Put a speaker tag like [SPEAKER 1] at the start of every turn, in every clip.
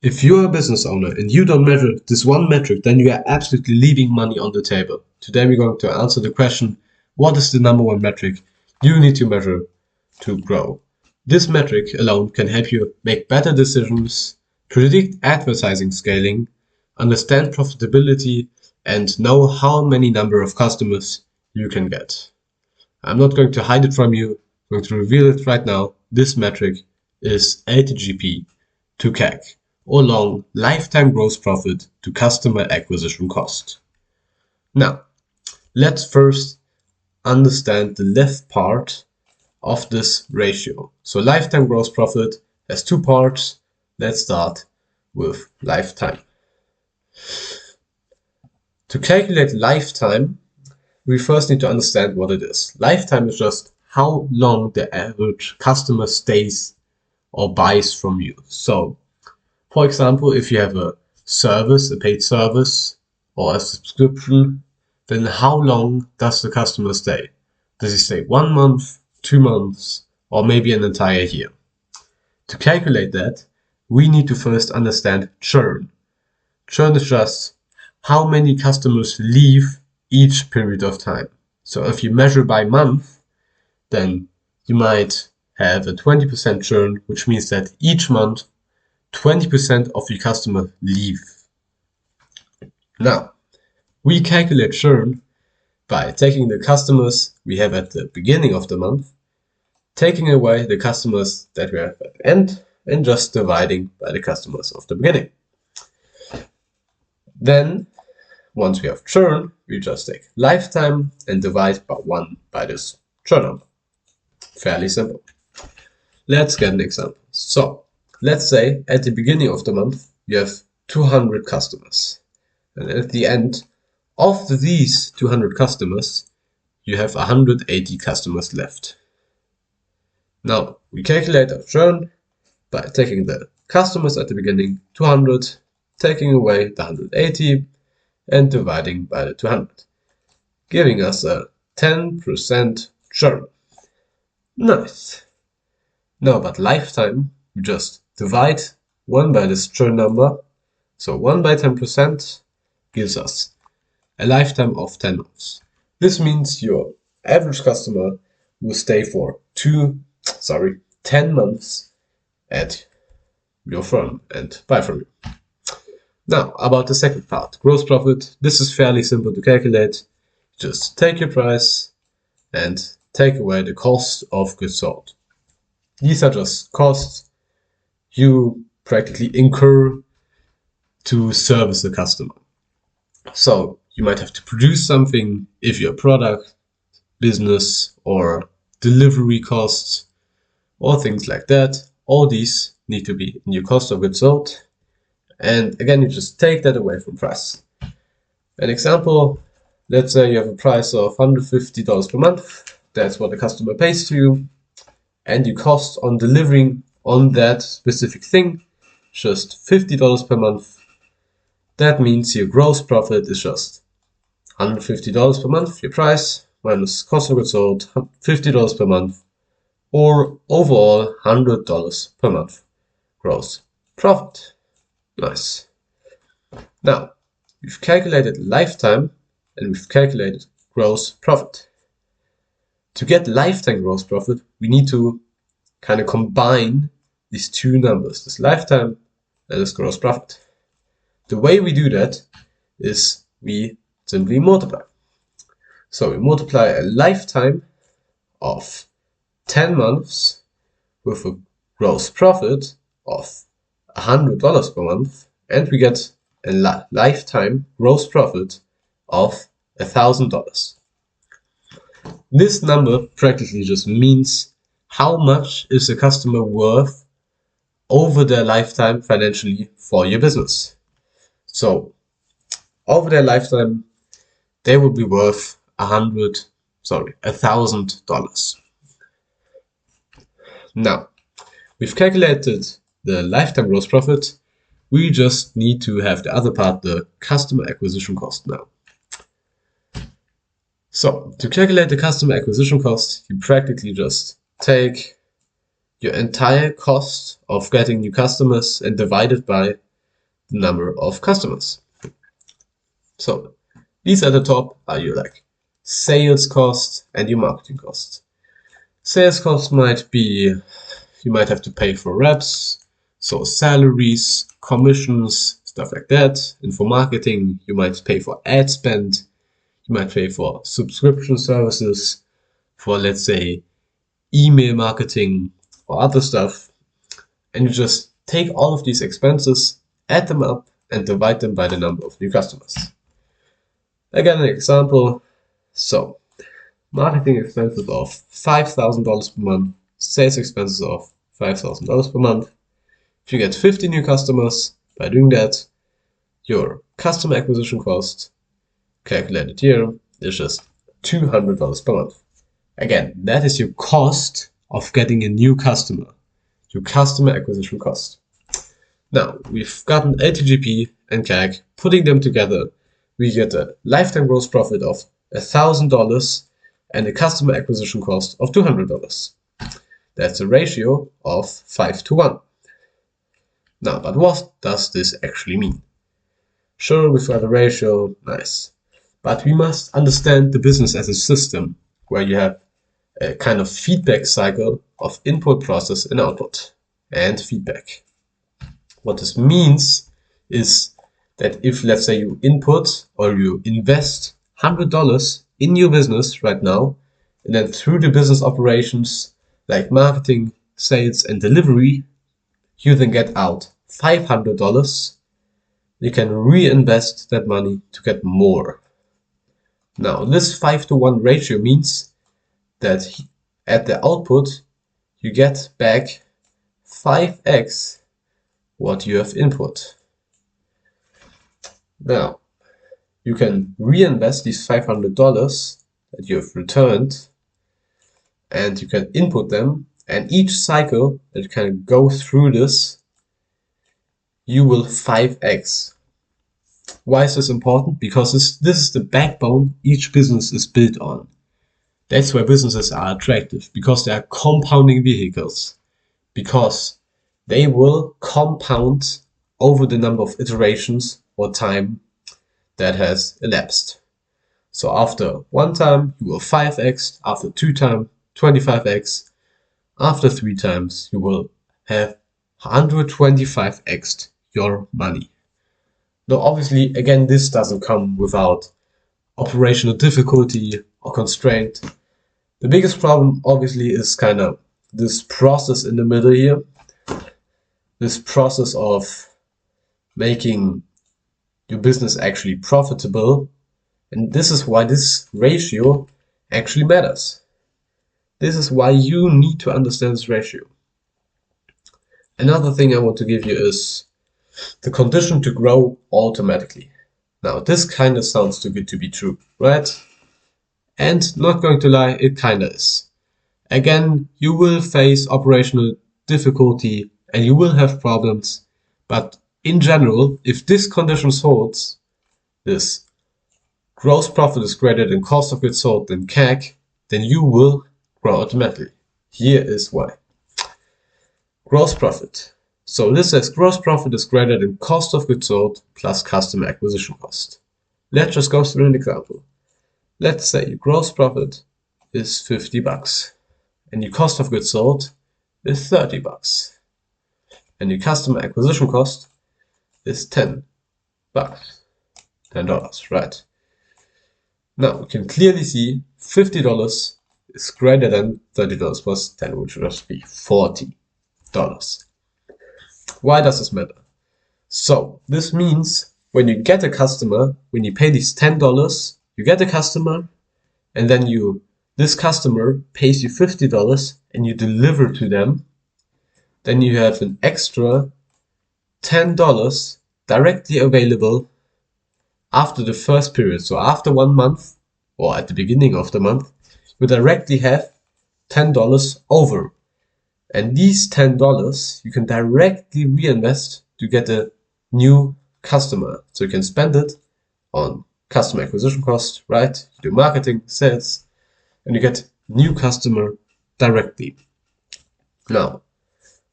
[SPEAKER 1] If you're a business owner and you don't measure this one metric, then you are absolutely leaving money on the table. Today we're going to answer the question, what is the number one metric you need to measure to grow? This metric alone can help you make better decisions, predict advertising scaling, understand profitability, and know how many number of customers you can get. I'm not going to hide it from you, I'm going to reveal it right now. This metric is LTGP to CAC, or long lifetime gross profit to customer acquisition cost. Now, let's first understand the left part of this ratio. So lifetime gross profit has two parts. Let's start with lifetime. To calculate lifetime, we first need to understand what it is. Lifetime is just how long the average customer stays or buys from you. So, for example, if you have a service, a paid service or a subscription, then how long does the customer stay? Does he stay 1 month, 2 months, or maybe an entire year? To calculate that, we need to first understand churn. Churn is just how many customers leave each period of time. So if you measure by month, then you might have a 20% churn, which means that each month 20% of your customers leave. Now, we calculate churn by taking the customers we have at the beginning of the month, taking away the customers that we have at the end, and just dividing by the customers of the beginning. Then, once we have churn, we just take lifetime and divide by 1 by this churn number. Fairly simple. Let's get an example. So, let's say at the beginning of the month, you have 200 customers. And at the end of these 200 customers, you have 180 customers left. Now, we calculate our churn by taking the customers at the beginning, 200, taking away the 180, and dividing by the 200, giving us a 10% churn. Nice. Now, but lifetime, we just divide 1 by this churn number. So 1 by 10% gives us a lifetime of 10 months. This means your average customer will stay for 10 months at your firm and buy from you. Now, about the second part, gross profit. This is fairly simple to calculate. Just take your price and take away the cost of goods sold. These are just costs you practically incur to service the customer. So you might have to produce something if you're a product, business, or delivery costs, or things like that. All these need to be in your cost of goods sold. And again, you just take that away from price. An example, let's say you have a price of $150 per month. That's what the customer pays to you. And your cost on delivering on that specific thing, just $50 per month. That means your gross profit is just $150 per month, your price, minus cost of goods sold, $50 per month, or overall $100 per month gross profit. Nice. Now, we've calculated lifetime and we've calculated gross profit. To get lifetime gross profit, we need to kind of combine these two numbers, this lifetime and this gross profit. The way we do that is we simply multiply. So we multiply a lifetime of 10 months with a gross profit of $100 per month, and we get a lifetime gross profit of $1,000. This number practically just means how much is a customer worth over their lifetime financially for your business. So over their lifetime, they will be worth $1,000. Now, we've calculated the lifetime gross profit. We just need to have the other part, the customer acquisition cost now. So to calculate the customer acquisition cost, you practically just take your entire cost of getting new customers and divide it by the number of customers. So these at the top are your like sales cost and your marketing cost. Sales cost might be, you might have to pay for reps, so salaries, commissions, stuff like that. And for marketing, you might pay for ad spend, you might pay for subscription services, for let's say email marketing or other stuff. And you just take all of these expenses, add them up, and divide them by the number of new customers. Again, an example. So marketing expenses of $5,000 per month, sales expenses of $5,000 per month. If you get 50 new customers by doing that, your customer acquisition cost calculated here is just $200 per month. Again, that is your cost of getting a new customer, your customer acquisition cost. Now, we've gotten LTGP and CAC, putting them together, we get a lifetime gross profit of $1,000 and a customer acquisition cost of $200. That's a ratio of 5:1. Now, but what does this actually mean? Sure, we've got a ratio, nice. But we must understand the business as a system where you have a kind of feedback cycle of input, process, and output, and feedback. What this means is that if, let's say, you input or you invest $100 in your business right now, and then through the business operations like marketing, sales, and delivery, you then get out $500, you can reinvest that money to get more. Now, this 5:1 ratio means that at the output, you get back 5x what you have input. Now, you can reinvest these $500 that you have returned, and you can input them, and each cycle that you can go through this, you will 5x. Why is this important? Because this is the backbone each business is built on. That's why businesses are attractive, because they are compounding vehicles, because they will compound over the number of iterations or time that has elapsed. So after one time, you will 5x, after two times, 25x, after three times, you will have 125x your money. Now, obviously, again, this doesn't come without operational difficulty or constraint. The biggest problem, obviously, is kind of this process in the middle here. This process of making your business actually profitable. And this is why this ratio actually matters. This is why you need to understand this ratio. Another thing I want to give you is the condition to grow automatically. Now, this kind of sounds too good to be true, right? And not going to lie, it kind of is. Again, you will face operational difficulty and you will have problems, but in general, if this condition holds, this gross profit is greater than cost of goods sold than CAC, then you will grow automatically. Here is why. Gross profit. So this says gross profit is greater than cost of goods sold plus customer acquisition cost. Let's just go through an example. Let's say your gross profit is $50 and your cost of goods sold is $30 and your customer acquisition cost is $10, right? Now we can clearly see $50 is greater than $30 plus 10, which would just be $40. Why does this matter? So this means when you get a customer, when you pay these $10, you get a customer, and then this customer pays you $50 and you deliver to them, then you have an extra $10 directly available after the first period. So after 1 month or at the beginning of the month, you directly have $10 over. And these $10 you can directly reinvest to get a new customer. So you can spend it on customer acquisition cost, right? You do marketing, sales, and you get new customer directly. Now,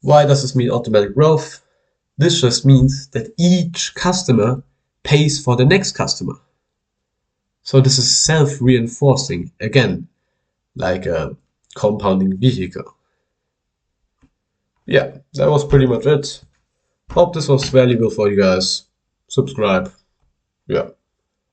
[SPEAKER 1] why does this mean automatic growth? This just means that each customer pays for the next customer. So this is self-reinforcing, again, like a compounding vehicle. Yeah, that was pretty much it. Hope this was valuable for you guys. Subscribe. Yeah.